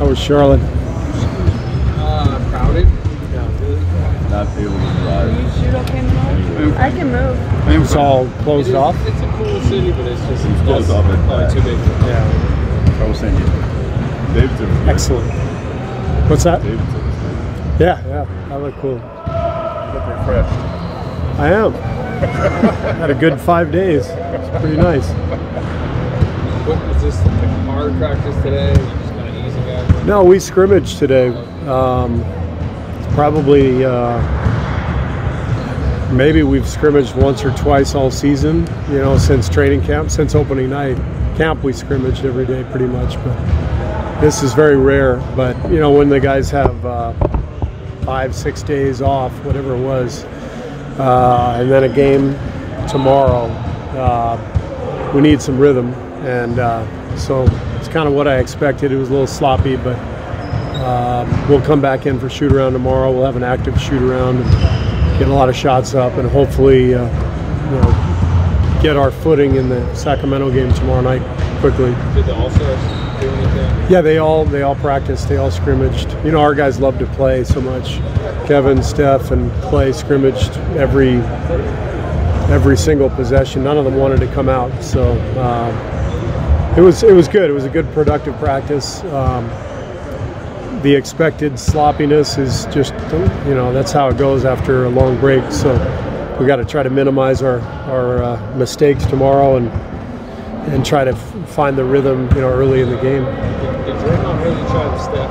How was Charlotte? Crowded. Yeah, really. Not able to drive. Can you shoot okay in the morning? I can move. It's all closed off? It's a cool city, but it's just It's closed off at probably too big. Yeah. I was saying Davidson. Excellent. What's that? Davidson. Yeah. I look cool. You look refreshed. I am. Had a good 5 days. It's pretty nice. What was this, like hard practice today? You just kind of easing out? No, we scrimmaged today. Probably maybe we've scrimmaged once or twice all season, since training camp, since opening night. Camp we scrimmaged every day pretty much, but this is very rare. But when the guys have 5-6 days off, whatever it was, and then a game tomorrow, we need some rhythm, and so it's kind of what I expected. It was a little sloppy, but we'll come back in for shoot around tomorrow. We'll have an active shoot around and get a lot of shots up, and hopefully get our footing in the Sacramento game tomorrow night quickly. Did the All-Stars do anything? Yeah, they all practiced, they all scrimmaged. Our guys love to play so much. Kevin, Steph, and Clay scrimmaged every single possession. None of them wanted to come out, so it was good. It was a good, productive practice. The expected sloppiness is just, that's how it goes after a long break. So we got to try to minimize our mistakes tomorrow and try to find the rhythm, early in the game. Did Draymond really try to step?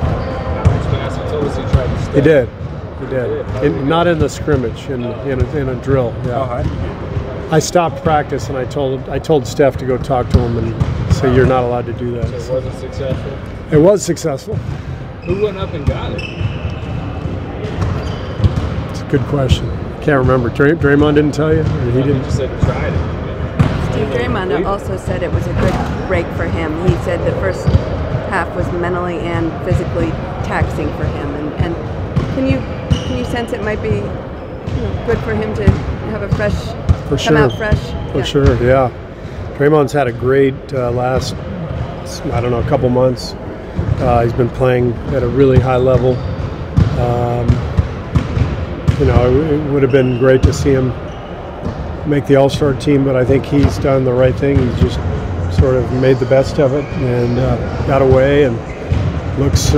He told us he tried to step. He did. Not in the scrimmage, in a drill. Yeah. I stopped practice and I told Steph to go talk to him and say you're not allowed to do that. So it wasn't successful? It was successful. Who went up and got it? It's a good question. Can't remember. Draymond didn't tell you? Or he didn't? He just said he tried it. Steve Draymond also said it was a good break for him. He said the first half was mentally and physically taxing for him. And can you sense it might be good for him to have a fresh, come out fresh? For sure, yeah. Draymond's had a great last, a couple months. He's been playing at a really high level. It would have been great to see him make the All-Star team, but I think he's done the right thing. He's just sort of made the best of it and got away and looks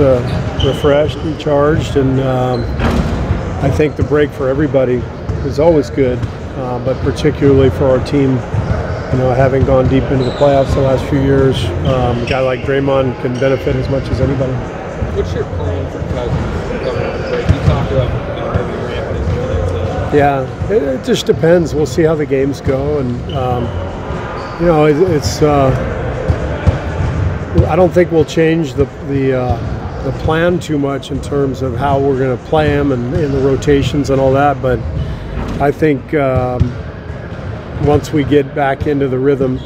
refreshed and charged. And I think the break for everybody is always good, but particularly for our team, having gone deep into the playoffs the last few years, a guy like Draymond can benefit as much as anybody. What's your plan for Cousins coming off the break? You talked about maybe ramping his minutes. Yeah, it just depends. We'll see how the games go, and it's. I don't think we'll change the plan too much in terms of how we're going to play him and in the rotations and all that, but I think once we get back into the rhythm,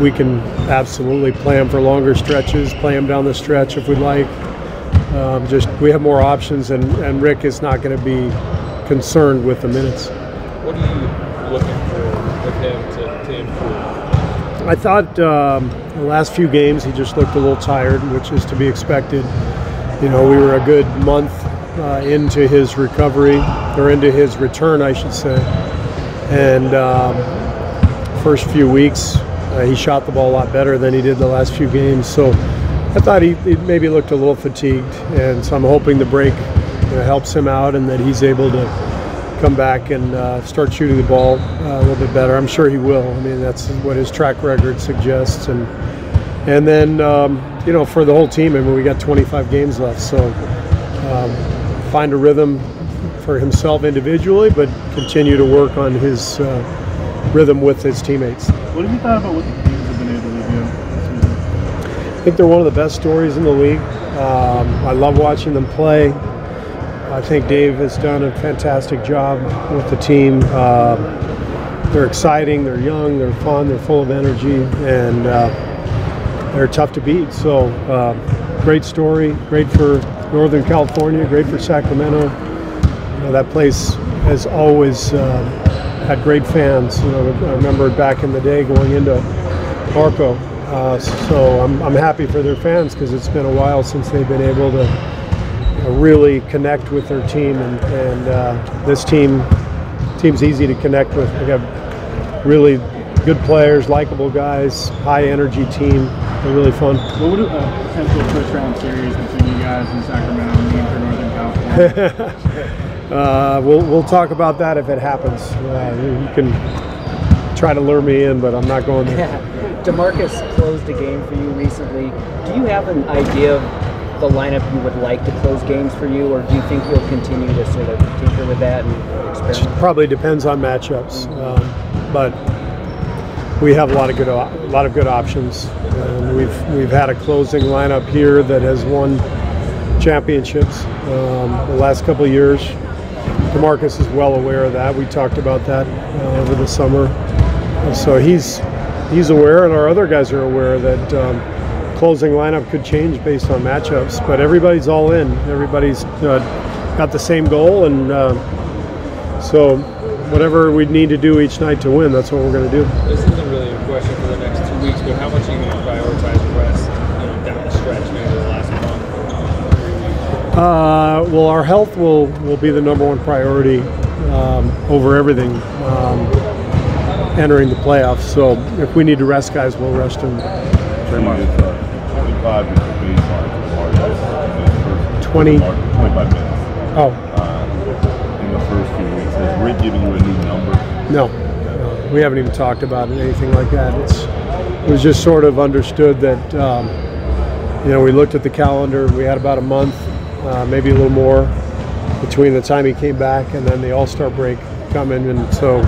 we can absolutely play him for longer stretches, play him down the stretch if we'd like. We have more options, and Rick is not going to be concerned with the minutes. What are you looking for with him to improve? I thought the last few games he just looked a little tired, which is to be expected. We were a good month into his recovery, or into his return, I should say. And first few weeks, he shot the ball a lot better than he did the last few games. So I thought he maybe looked a little fatigued, and so I'm hoping the break helps him out and that he's able to come back and start shooting the ball a little bit better. I'm sure he will. I mean, that's what his track record suggests. And then, for the whole team, we got 25 games left. So find a rhythm for himself individually, but continue to work on his rhythm with his teammates. What have you thought about what the Kings have been able to do this season? I think they're one of the best stories in the league. I love watching them play. I think Dave has done a fantastic job with the team. They're exciting, they're young, they're fun, they're full of energy, and they're tough to beat. So great story, great for Northern California, great for Sacramento. That place has always had great fans. I remember back in the day going into Arco So I'm happy for their fans because it's been a while since they've been able to really connect with their team, and this team's easy to connect with. They have really good players, likable guys, high energy team. They're really fun. What would a potential first round series between you guys in Sacramento mean for Northern California? We'll talk about that if it happens. You can try to lure me in, but I'm not going there. Yeah. DeMarcus closed a game for you recently. Do you have an idea of the lineup you would like to close games for you, or do you think you'll continue to sort of tinker with that and experiment? It probably depends on matchups, but we have a lot of good options. We've had a closing lineup here that has won championships the last couple of years. DeMarcus is well aware of that. We talked about that over the summer, so he's aware, and our other guys are aware that closing lineup could change based on matchups. But everybody's all in. Everybody's got the same goal, and so whatever we need to do each night to win, that's what we're going to do. This isn't really a question for the next 2 weeks, but how much are you going to prioritize rest, down the stretch, maybe the last month, 3 weeks? Well, our health will be the number one priority over everything entering the playoffs. So if we need to rest guys, we'll rest them. 25 is the baseline for the Warriors. 20? 25 minutes. Oh. In the first few weeks. Has Rick given you a new number? No, we haven't even talked about anything like that. It was just sort of understood that, we looked at the calendar. We had about a month, maybe a little more, between the time he came back and then the All-Star break coming, and so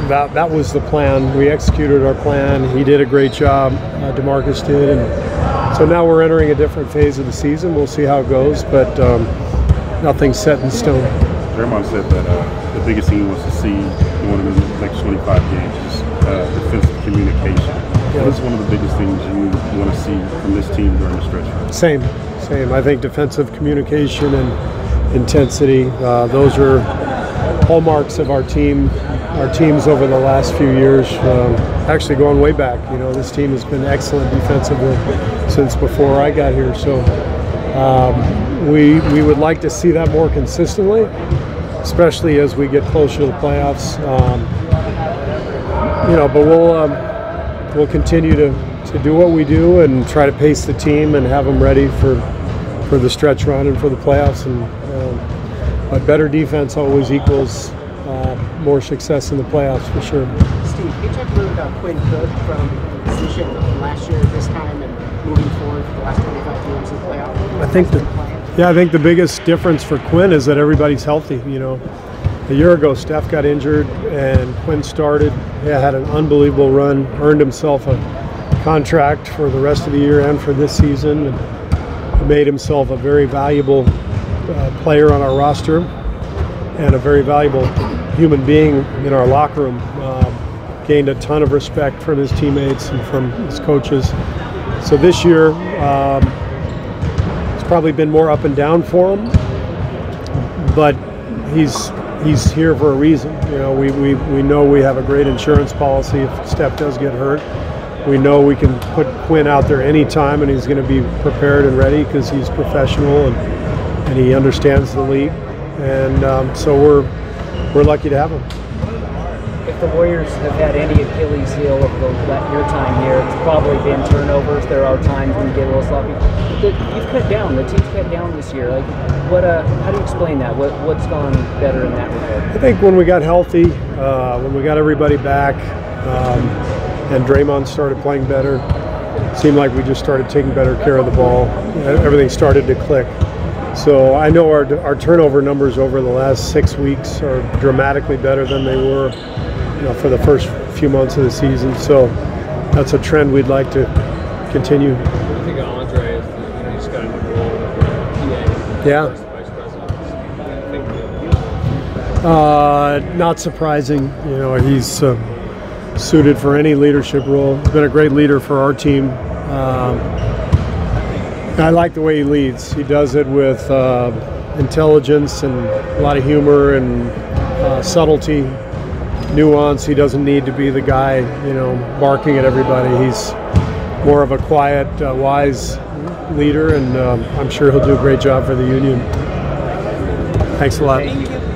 that was the plan. We executed our plan. He did a great job. DeMarcus did, and so now we're entering a different phase of the season. We'll see how it goes, but nothing's set in stone. Draymond said that the biggest thing he wants to see in one of the next 25 games is defensive communication. Yeah. What's one of the biggest things you want to see from this team during the stretch? Same. I think defensive communication and intensity, those are hallmarks of our teams over the last few years, actually going way back. This team has been excellent defensively since before I got here, so we would like to see that more consistently, especially as we get closer to the playoffs. But we'll continue to do what we do and try to pace the team and have them ready for the stretch run and for the playoffs. But better defense always equals more success in the playoffs, for sure. Steve, can you talk a little about Quinn Cook from position last year at this time and moving forward for the last 25 games in the playoff? I think the biggest difference for Quinn is that everybody's healthy. A year ago, Steph got injured and Quinn started. Had an unbelievable run, earned himself a contract for the rest of the year and for this season, and made himself a very valuable player on our roster and a very valuable human being in our locker room. Gained a ton of respect from his teammates and from his coaches. So this year, it's probably been more up and down for him, but he's here for a reason. We know we have a great insurance policy if Steph does get hurt. We know we can put Quinn out there anytime, and he's going to be prepared and ready because he's professional and he understands the league. And so we're lucky to have him. If the Warriors have had any Achilles heel of your time here, it's probably been turnovers. There are times when you get a little sloppy. You've cut down. The team's cut down this year. How do you explain that? What's gone better in that regard? I think when we got healthy, when we got everybody back, and Draymond started playing better, it seemed like we just started taking better care of the ball. Everything started to click. So I know our turnover numbers over the last 6 weeks are dramatically better than they were, for the first few months of the season. So that's a trend we'd like to continue. I think Andre is he's got a new role with PA. Yeah. Vice president. Not surprising. He's suited for any leadership role. He's been a great leader for our team. I like the way he leads. He does it with intelligence and a lot of humor and subtlety, nuance. He doesn't need to be the guy, barking at everybody. more of a quiet, wise leader, and I'm sure he'll do a great job for the Union. Thanks a lot. Thank you.